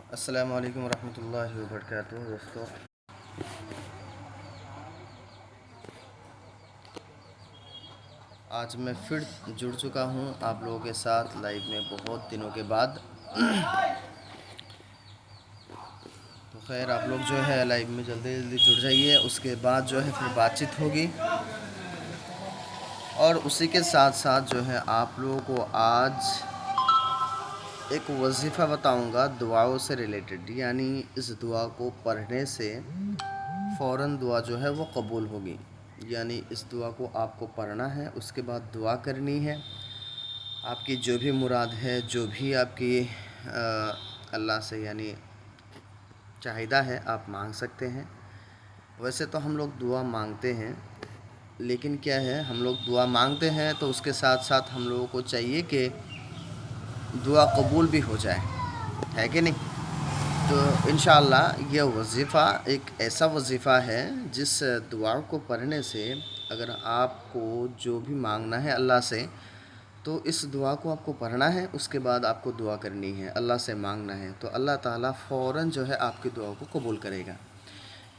अस्सलामु अलैकुम रहमतुल्लाहि व बरकातुहू। दोस्तों, आज मैं फिर जुड़ चुका हूँ आप लोगों के साथ लाइव में बहुत दिनों के बाद। तो खैर, आप लोग जो है लाइव में जल्दी जल्दी जुड़ जाइए, उसके बाद जो है फिर बातचीत होगी। और उसी के साथ साथ जो है आप लोगों को आज एक वजीफ़ा बताऊंगा दुआओं से रिलेटेड, यानी इस दुआ को पढ़ने से फ़ौरन दुआ जो है वो कबूल होगी। यानी इस दुआ को आपको पढ़ना है, उसके बाद दुआ करनी है। आपकी जो भी मुराद है, जो भी आपकी अल्लाह से यानी चाहिदा है, आप मांग सकते हैं। वैसे तो हम लोग दुआ मांगते हैं, लेकिन क्या है, हम लोग दुआ मांगते हैं तो उसके साथ साथ हम लोगों को चाहिए कि दुआ कबूल भी हो जाए, है कि नहीं। तो इंशाअल्लाह यह वजीफ़ा एक ऐसा वजीफ़ा है जिस दुआ को पढ़ने से अगर आपको जो भी मांगना है अल्लाह से, तो इस दुआ को आपको पढ़ना है, उसके बाद आपको दुआ करनी है, अल्लाह से मांगना है, तो अल्लाह ताला फ़ौरन जो है आपकी दुआ को कबूल करेगा।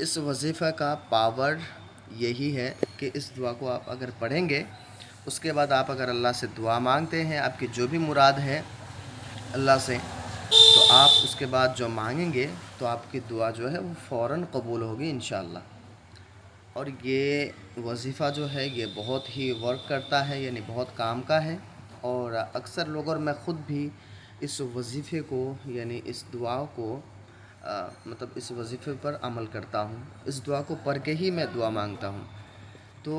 इस वजीफ़ा का पावर यही है कि इस दुआ को आप अगर पढ़ेंगे, उसके बाद आप अगर अल्लाह से दुआ मांगते हैं, आपकी जो भी मुराद है अल्लाह से, तो आप उसके बाद जो मांगेंगे तो आपकी दुआ जो है वो फ़ौरन कबूल होगी इंशाअल्लाह। और ये वजीफ़ा जो है ये बहुत ही वर्क करता है, यानी बहुत काम का है। और अक्सर लोग और मैं ख़ुद भी इस वजीफ़े को यानी इस दुआ को मतलब इस वजीफ़े पर अमल करता हूँ। इस दुआ को पढ़ के ही मैं दुआ मांगता हूँ। तो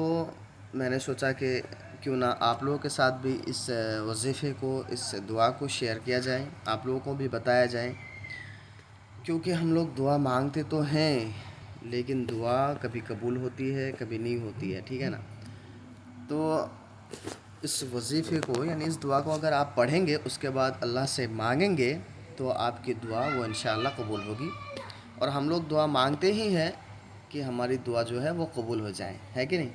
मैंने सोचा कि क्यों ना आप लोगों के साथ भी इस वजीफ़े को, इस दुआ को शेयर किया जाए, आप लोगों को भी बताया जाए। क्योंकि हम लोग दुआ मांगते तो हैं, लेकिन दुआ कभी कबूल होती है, कभी नहीं होती है, ठीक है ना। तो इस वजीफ़े को यानी इस दुआ को अगर आप पढ़ेंगे, उसके बाद अल्लाह से मांगेंगे, तो आपकी दुआ वो इंशाअल्लाह कबूल होगी। और हम लोग दुआ मांगते ही हैं कि हमारी दुआ जो है वो कबूल हो जाए, है कि नहीं।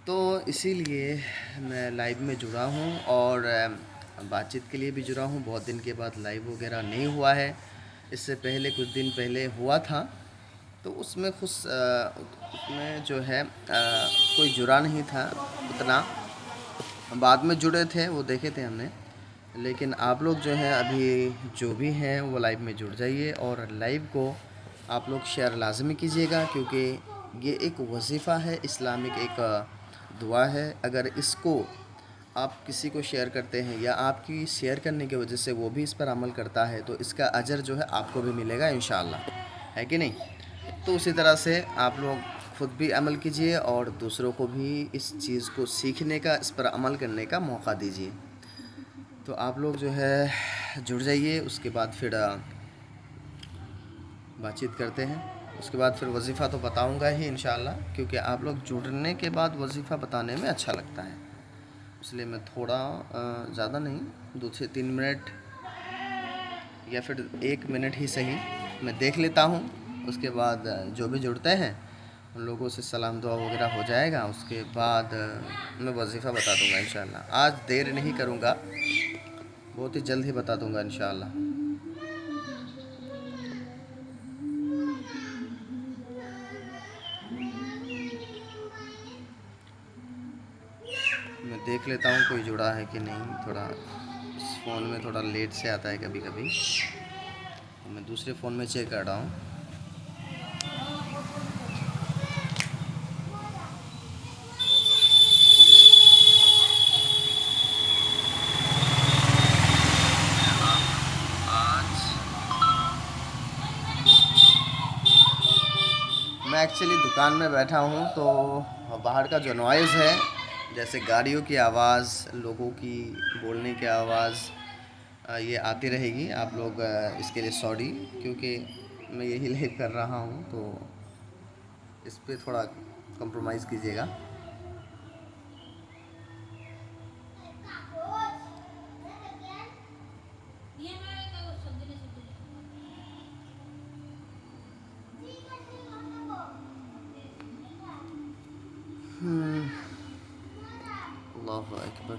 तो इसीलिए मैं लाइव में जुड़ा हूँ और बातचीत के लिए भी जुड़ा हूँ। बहुत दिन के बाद लाइव वगैरह नहीं हुआ है। इससे पहले कुछ दिन पहले हुआ था, तो उसमें उसमें जो है कोई जुड़ा नहीं था उतना। बाद में जुड़े थे, वो देखे थे हमने। लेकिन आप लोग जो हैं अभी जो भी हैं वो लाइव में जुड़ जाइए और लाइव को आप लोग शेयर लाजमी कीजिएगा, क्योंकि ये एक वजीफ़ा है, इस्लामिक एक दुआ है। अगर इसको आप किसी को शेयर करते हैं या आपकी शेयर करने की वजह से वो भी इस पर अमल करता है, तो इसका अजर जो है आपको भी मिलेगा इंशाअल्लाह, है कि नहीं। तो उसी तरह से आप लोग ख़ुद भी अमल कीजिए और दूसरों को भी इस चीज़ को सीखने का, इस पर अमल करने का मौका दीजिए। तो आप लोग जो है जुड़ जाइए, उसके बाद फिर बातचीत करते हैं। उसके बाद फिर वजीफ़ा तो बताऊंगा ही इंशाअल्लाह, क्योंकि आप लोग जुड़ने के बाद वजीफ़ा बताने में अच्छा लगता है। इसलिए मैं थोड़ा ज़्यादा नहीं, 2 से 3 मिनट या फिर 1 मिनट ही सही मैं देख लेता हूँ। उसके बाद जो भी जुड़ते हैं उन लोगों से सलाम दुआ वगैरह हो जाएगा। उसके बाद मैं वजीफ़ा बता दूंगा इंशाअल्लाह। आज देर नहीं करूँगा, बहुत ही जल्द ही बता दूंगा इंशाअल्लाह। मैं देख लेता हूँ कोई जुड़ा है कि नहीं। थोड़ा इस फ़ोन में थोड़ा लेट से आता है कभी कभी, तो मैं दूसरे फ़ोन में चेक कर रहा हूँ। मैं एक्चुअली दुकान में बैठा हूँ, तो बाहर का जो नॉइज़ है, जैसे गाड़ियों की आवाज़, लोगों की बोलने की आवाज़, ये आती रहेगी। आप लोग इसके लिए सॉरी, क्योंकि मैं यही लाइव कर रहा हूँ, तो इस पे थोड़ा कंप्रोमाइज़ कीजिएगा। अल्लाहु अकबर।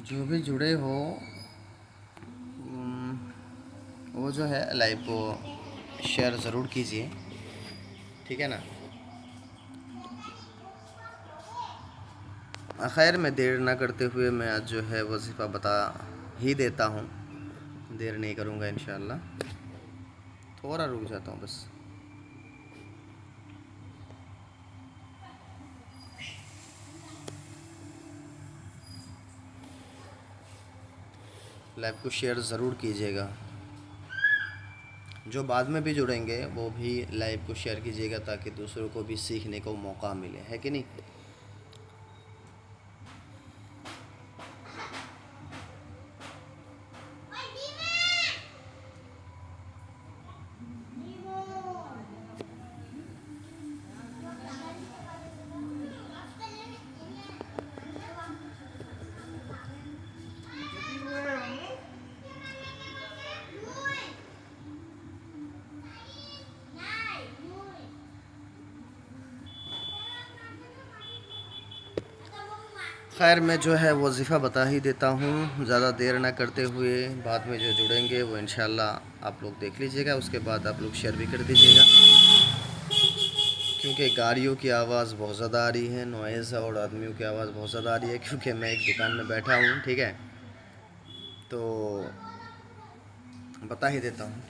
जो भी जुड़े हो वो जो है लाइव को शेयर ज़रूर कीजिए, ठीक है ना। खैर मैं देर ना करते हुए मैं आज जो है वजीफ़ा बता ही देता हूँ, देर नहीं करूँगा इंशाअल्लाह। थोड़ा रुक जाता हूँ बस। लाइव को शेयर ज़रूर कीजिएगा। जो बाद में भी जुड़ेंगे वो भी लाइव को शेयर कीजिएगा ताकि दूसरों को भी सीखने को मौका मिले, है कि नहीं। खैर मैं जो है वजीफ़ा बता ही देता हूँ, ज़्यादा देर ना करते हुए। बाद में जो जुड़ेंगे वो इंशाल्लाह आप लोग देख लीजिएगा, उसके बाद आप लोग शेयर भी कर दीजिएगा, क्योंकि गाड़ियों की आवाज़ बहुत ज़्यादा आ रही है, नॉइज़ और आदमियों की आवाज़ बहुत ज़्यादा आ रही है, क्योंकि मैं एक दुकान में बैठा हूँ, ठीक है। तो बता ही देता हूँ,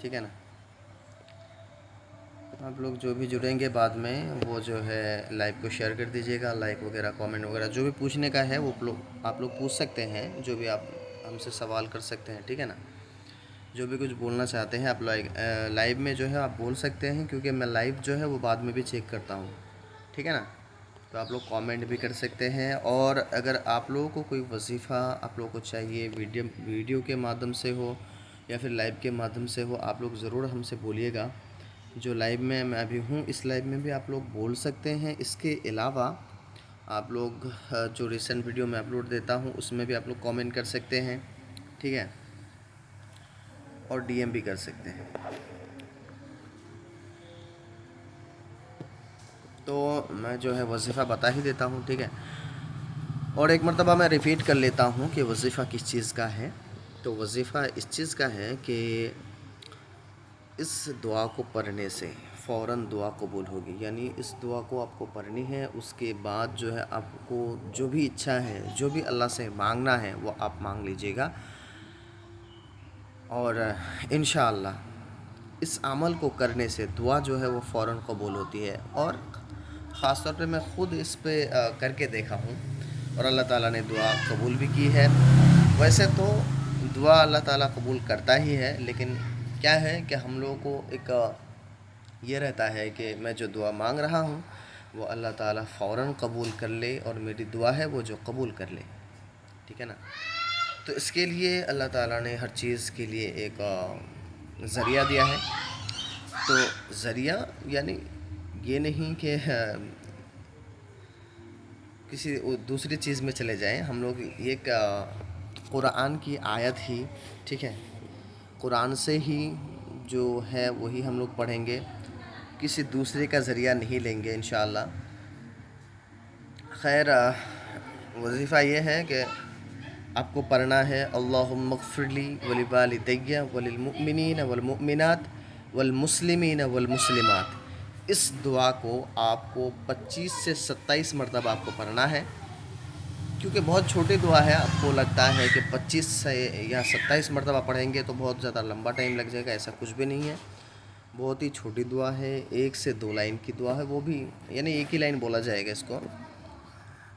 ठीक है ना। आप लोग जो भी जुड़ेंगे बाद में वो जो है लाइव को शेयर कर दीजिएगा, लाइक वगैरह कमेंट वगैरह जो भी पूछने का है वो आप लोग पूछ सकते हैं, जो भी आप हमसे सवाल कर सकते हैं, ठीक है ना। जो भी कुछ बोलना चाहते हैं आप लाइव में जो है आप बोल सकते हैं, क्योंकि मैं लाइव जो है वो बाद में भी चेक करता हूँ, ठीक है ना। तो आप लोग कमेंट भी कर सकते हैं। और अगर आप लोगों को कोई वजीफ़ा आप लोगों को चाहिए वीडियो के माध्यम से हो या फिर लाइव के माध्यम से हो, आप लोग ज़रूर हमसे बोलिएगा। जो लाइव में मैं अभी हूँ इस लाइव में भी आप लोग बोल सकते हैं। इसके अलावा आप लोग जो रिसेंट वीडियो मैं अपलोड देता हूँ उसमें भी आप लोग कमेंट कर सकते हैं, ठीक है, और डीएम भी कर सकते हैं। तो मैं जो है वजीफ़ा बता ही देता हूँ, ठीक है। और एक मरतबा मैं रिपीट कर लेता हूँ कि वजीफ़ा किस चीज़ का है। तो वजीफ़ा इस चीज़ का है कि इस दुआ को पढ़ने से फ़ौरन दुआ कबूल होगी। यानी इस दुआ को आपको पढ़नी है, उसके बाद जो है आपको जो भी इच्छा है, जो भी अल्लाह से मांगना है वो आप मांग लीजिएगा, और इंशाअल्लाह इस अमल को करने से दुआ जो है वो फ़ौरन कबूल होती है। और ख़ास तौर पे मैं ख़ुद इस पे करके देखा हूँ और अल्लाह ताला ने दुआ कबूल भी की है। वैसे तो दुआ अल्लाह ताला कबूल करता ही है, लेकिन क्या है कि हम लोगों को एक ये रहता है कि मैं जो दुआ मांग रहा हूँ वो अल्लाह ताला फ़ौरन कबूल कर ले और मेरी दुआ है वो जो कबूल कर ले, ठीक है ना। तो इसके लिए अल्लाह ताला ने हर चीज़ के लिए एक ज़रिया दिया है। तो ज़रिया यानी ये नहीं कि किसी दूसरी चीज़ में चले जाएं हम लोग। ये कुरान की आयत ही, ठीक है, कुरान से ही जो है वही हम लोग पढ़ेंगे, किसी दूसरे का ज़रिया नहीं लेंगे इंशाअल्लाह। खैर वजीफ़ा ये है कि आपको पढ़ना है अल्लाहुम्मा ग़फ़िरली वलिवालिदैया वलिलमुमिनीन वलमुमिनात वलमुस्लिमीन वलमुस्लिमात। इस दुआ को आपको 25 से 27 मरतबा आपको पढ़ना है, क्योंकि बहुत छोटी दुआ है। आपको लगता है कि 25 से या 27 मरतबा पढ़ेंगे तो बहुत ज़्यादा लंबा टाइम लग जाएगा, ऐसा कुछ भी नहीं है। बहुत ही छोटी दुआ है, 1 से 2 लाइन की दुआ है, वो भी यानी एक ही लाइन बोला जाएगा इसको।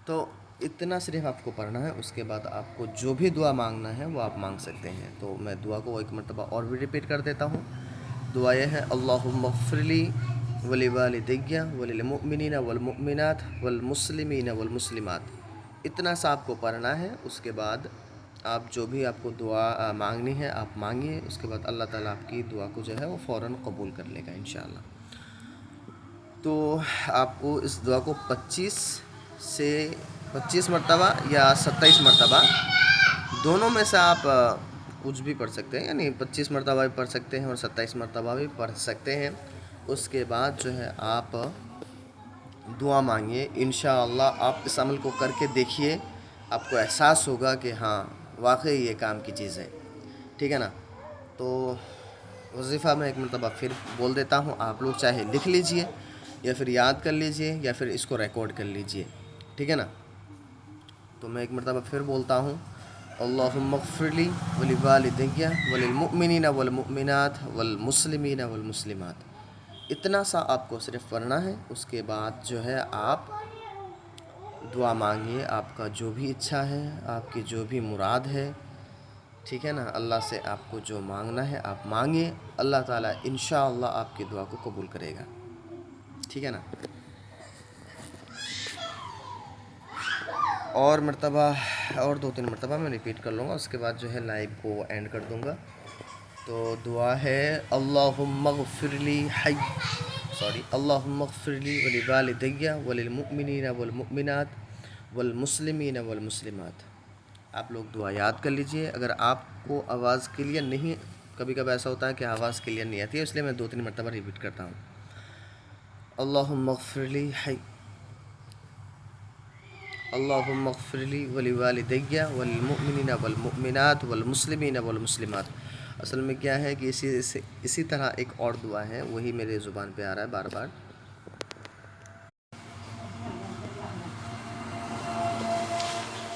तो इतना सिर्फ आपको पढ़ना है, उसके बाद आपको जो भी दुआ मांगना है वो आप मांग सकते हैं। तो मैं दुआ को एक मरतबा और भी रिपीट कर देता हूँ। दुआ यह है अल्लाहुम्मा ग़फ़िरली वलिवालिदैया वलिलमुमिनीन वलमुमिनात वलमुस्लिमीन वलमुस्लिमात। इतना सा आपको पढ़ना है। उसके बाद आप जो भी आपको दुआ मांगनी है आप मांगिए, उसके बाद अल्लाह ताला आपकी दुआ को जो है वो फ़ौरन कबूल कर लेगा इंशाअल्लाह। तो आपको इस दुआ को 25 मरतबा या 27 मरतबा दोनों में से आप कुछ भी पढ़ सकते हैं, यानी 25 मरतबा भी पढ़ सकते हैं और 27 मरतबा भी पढ़ सकते हैं। उसके बाद जो है आप दुआ मांगिए। इंशाअल्लाह आप इस अमल को करके देखिए, आपको एहसास होगा कि हाँ वाकई ये काम की चीज़ है। ठीक है ना। तो वजीफ़ा मैं एक मरतबा फिर बोल देता हूँ, आप लोग चाहे लिख लीजिए या फिर याद कर लीजिए या फिर इसको रिकॉर्ड कर लीजिए। ठीक है ना। तो मैं एक मरतबा फिर बोलता हूँ, अल्लाहुम्मा ग़फ़िरली वलिवालिदैया वलिलमुमिनीना वलमुमिनात वलमुस्लिमीना वलमुस्लिमात। इतना सा आपको सिर्फ पढ़ना है। उसके बाद जो है आप दुआ मांगिए, आपका जो भी इच्छा है, आपकी जो भी मुराद है। ठीक है ना। अल्लाह से आपको जो मांगना है आप मांगिए, अल्लाह ताला इंशाअल्लाह आपकी दुआ को कबूल करेगा। ठीक है ना। और मरतबा और 2-3 मरतबा मैं रिपीट कर लूँगा, उसके बाद जो है लाइव को एंड कर दूँगा। तो दुआ है, अल्लाहुम्मा ग़फ़िरली अल्लाहुम्मा ग़फ़िरली वलिवालिदैया वलिलमुमिनीना वलमुमिनात वलमुस्लिमीना वलमुस्लिमात। आप लोग दुआ याद कर लीजिए। अगर आपको आवाज़ क्लियर नहीं, कभी कभी ऐसा होता है कि आवाज़ क्लियर नहीं आती है, इसलिए मैं 2-3 मरतबा रिपीट करता हूँ। अल्लाहुम्मा ग़फ़िरली अल्लाहुम्मा ग़फ़िरली वलिवालिदैया वलिलमुमिनीना वलमुमिनात वलमुस्लिमीना वलमुस्लिमात। असल में क्या है कि इसी तरह एक और दुआ है, वही मेरे ज़ुबान पे आ रहा है बार बार।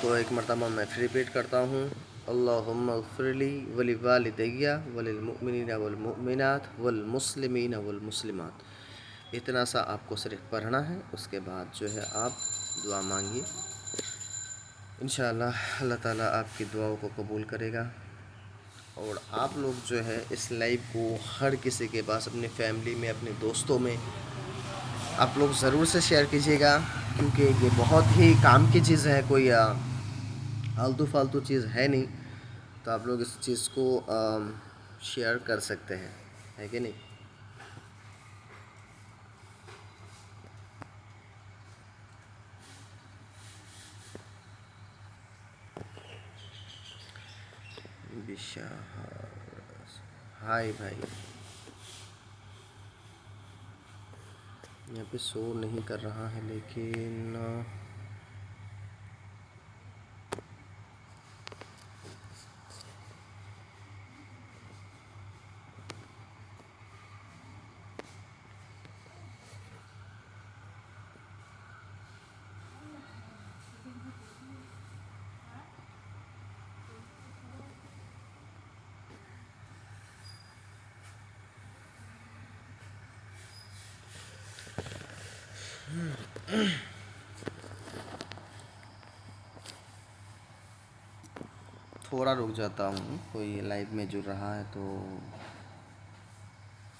तो एक मरतबा मैं फिर रिपीट करता हूँ, अल्लाहुम्मा ग़फ़िरली वलिवालिदैया वलिलमुमिनीना वलमुमिनात वलमुस्लिमीना वलमुस्लिमात। इतना सा आपको सिर्फ पढ़ना है। उसके बाद जो है आप दुआ मांगिए, इंशाअल्लाह अल्लाह ताला आपकी दुआओं को कबूल करेगा। और आप लोग जो है इस लाइव को हर किसी के पास, अपने फैमिली में, अपने दोस्तों में आप लोग ज़रूर से शेयर कीजिएगा, क्योंकि ये बहुत ही काम की चीज़ है, कोई आलतू फालतू चीज़ है नहीं। तो आप लोग इस चीज़ को शेयर कर सकते हैं, है कि नहीं। हाय भाई, यहाँ पे शो नहीं कर रहा है लेकिन थोड़ा रुक जाता हूँ। कोई लाइव में जुड़ रहा है तो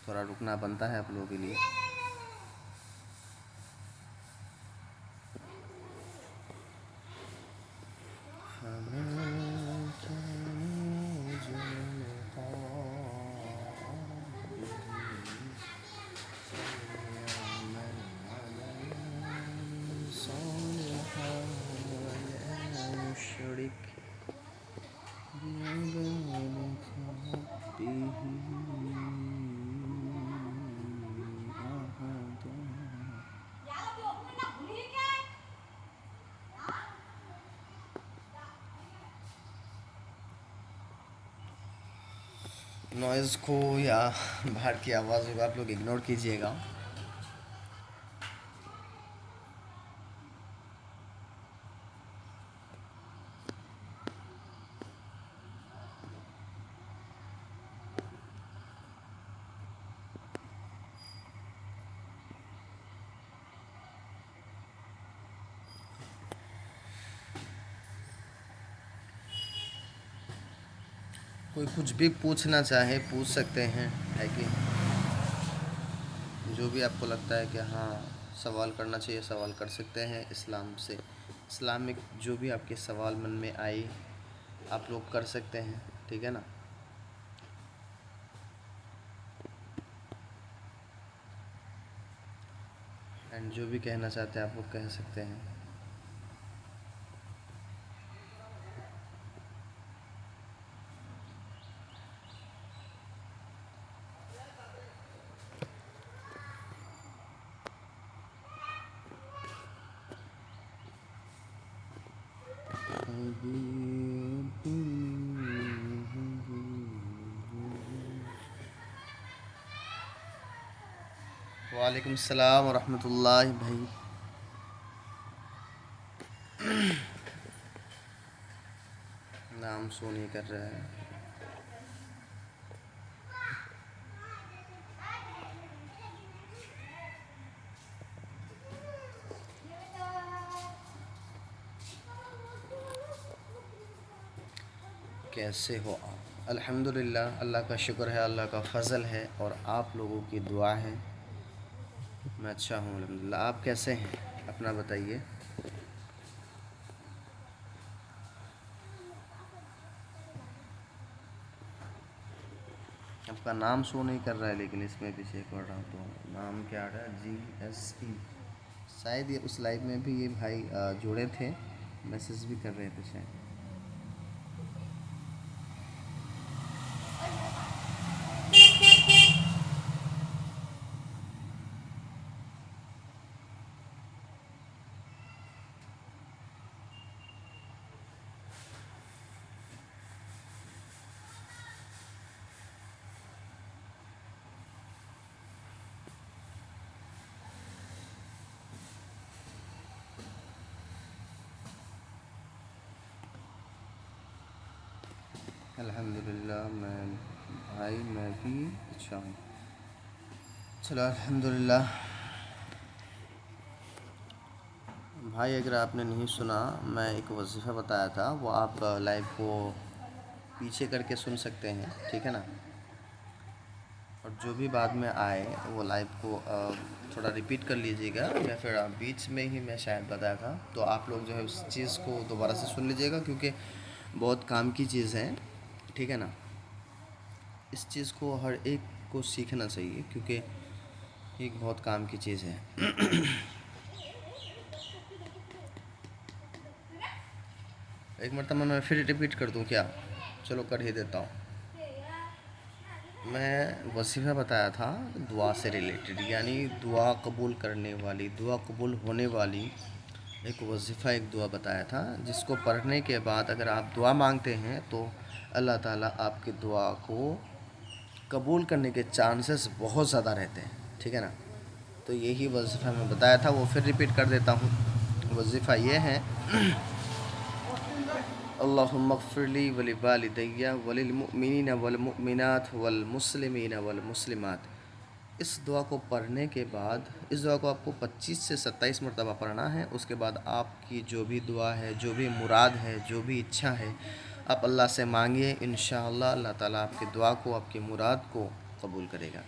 थोड़ा रुकना बनता है आप लोगों के लिए। नॉइज़ को या बाहर की आवाज़ को आप लोग इग्नोर कीजिएगा। कोई कुछ भी पूछना चाहे पूछ सकते हैं, है कि जो भी आपको लगता है कि हाँ सवाल करना चाहिए सवाल कर सकते हैं। इस्लाम से, इस्लामिक जो भी आपके सवाल मन में आए आप लोग कर सकते हैं। ठीक है ना। एंड जो भी कहना चाहते हैं आप लोग कह सकते हैं। वालेकुम सलाम वरहमतुल्लाहि भाई। नाम शो नहीं कर रहा है। कैसे हो आप? अल्हम्दुलिल्लाह, अल्लाह का शुक्र है, अल्लाह का फ़ज़ल है और आप लोगों की दुआ है। मैं अच्छा हूँ अल्हम्दुलिल्लाह। आप कैसे हैं? अपना बताइए। आपका नाम शो नहीं कर रहा है, लेकिन इसमें भी चेक कर रहा हूँ तो नाम क्या आ रहा है? GSE। शायद ये उस लाइव में भी ये भाई जुड़े थे, मैसेज भी कर रहे थे शायद। अल्हम्दुलिल्लाह मैं भी अच्छा हूँ। चलो अल्हम्दुलिल्लाह। भाई अगर आपने नहीं सुना, मैं एक वजीफ़ा बताया था, वो आप लाइव को पीछे करके सुन सकते हैं, ठीक है ना। और जो भी बाद में आए वो लाइव को थोड़ा रिपीट कर लीजिएगा, या फिर बीच में ही मैं शायद बताया था तो आप लोग जो है उस चीज़ को दोबारा से सुन लीजिएगा, क्योंकि बहुत काम की चीज़ है, ठीक है ना। इस चीज़ को हर एक को सीखना चाहिए, क्योंकि एक बहुत काम की चीज़ है। एक मरतबा मैं फिर रिपीट कर दूं क्या? चलो कर ही देता हूँ। मैं वजीफ़ा बताया था दुआ से रिलेटेड, यानी दुआ कबूल करने वाली, दुआ कबूल होने वाली एक वजीफ़ा, एक दुआ बताया था, जिसको पढ़ने के बाद अगर आप दुआ मांगते हैं तो अल्लाह ताला आपकी दुआ को कबूल करने के चांसेस बहुत ज़्यादा रहते हैं, ठीक है ना। तो यही वजीफ़ा मैं बताया था, वो फिर रिपीट कर देता हूँ। वजीफ़ा ये है, अल्लाहुम्मग़फ़िरली वली वालिदैया वलिल मुअमिनीना वल मुअमिनात वल मुस्लिमीना वल मुस्लिमात। इस दुआ को पढ़ने के बाद, इस दुआ को आपको 25 से 27 मरतबा पढ़ना है। उसके बाद आपकी जो भी दुआ है, जो भी मुराद है, जो भी इच्छा है, आप अल्लाह से मांगिए। इंशाअल्लाह अल्लाह ताला आपकी दुआ को, आपकी मुराद को कबूल करेगा।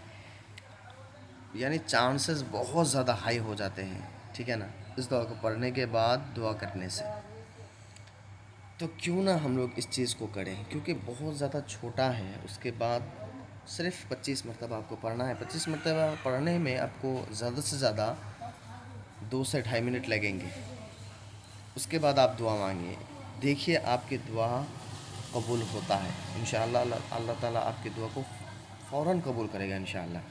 यानी चांसेस बहुत ज़्यादा हाई हो जाते हैं, ठीक है ना, इस दुआ को पढ़ने के बाद दुआ करने से। तो क्यों ना हम लोग इस चीज़ को करें, क्योंकि बहुत ज़्यादा छोटा है। उसके बाद सिर्फ 25 मरतबा आपको पढ़ना है। 25 मरतबा पढ़ने में आपको ज़्यादा से ज़्यादा 2 से ढाई मिनट लगेंगे। उसके बाद आप दुआ मांगिए, देखिए आपकी दुआ कबूल होता है इंशाअल्लाह। अल्लाह ताला आपकी दुआ को फ़ौरन कबूल करेगा इंशाअल्लाह।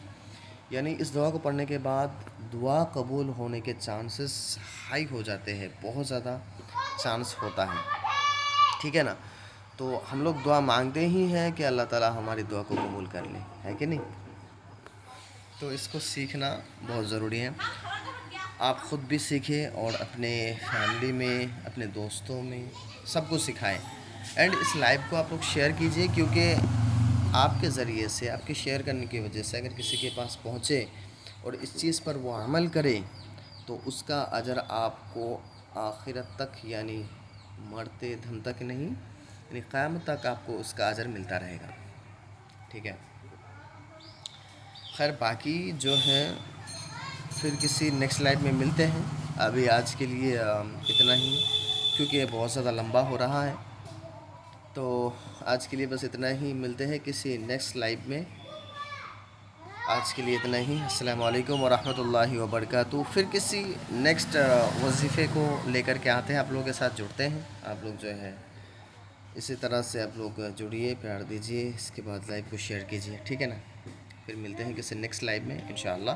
यानी इस दुआ को पढ़ने के बाद दुआ कबूल होने के चांसेस हाई हो जाते हैं, बहुत ज़्यादा चांस होता है, ठीक है ना। तो हम लोग दुआ मांगते ही हैं कि अल्लाह ताला हमारी दुआ को कबूल कर ले, है कि नहीं। तो इसको सीखना बहुत ज़रूरी है। आप ख़ुद भी सीखें और अपने फैमिली में, अपने दोस्तों में सबको सिखाएं। एंड इस लाइव को आप लोग शेयर कीजिए, क्योंकि आपके ज़रिए से, आपके शेयर करने की वजह से अगर किसी के पास पहुँचे और इस चीज़ पर वो अमल करे तो उसका अजर आपको आखिरत तक, यानी मरते दम तक नहीं, यानी क़यामत तक आपको उसका अजर मिलता रहेगा, ठीक है। खैर बाकी जो है फिर किसी नेक्स्ट लाइव में मिलते हैं। अभी आज के लिए इतना ही, क्योंकि ये बहुत ज़्यादा लंबा हो रहा है। तो आज के लिए बस इतना ही, मिलते हैं किसी नेक्स्ट लाइव में। आज के लिए इतना ही। अस्सलामु अलैकुम वरहमतुल्लाहि वबरकातुहू। फिर किसी नेक्स्ट वजीफ़े को लेकर के आते हैं, आप लोगों के साथ जुड़ते हैं। आप लोग जो है इसी तरह से आप लोग जुड़िए, प्यार दीजिए, इसके बाद लाइव को शेयर कीजिए, ठीक है ना। फिर मिलते हैं किसी नेक्स्ट लाइव में इंशाअल्लाह।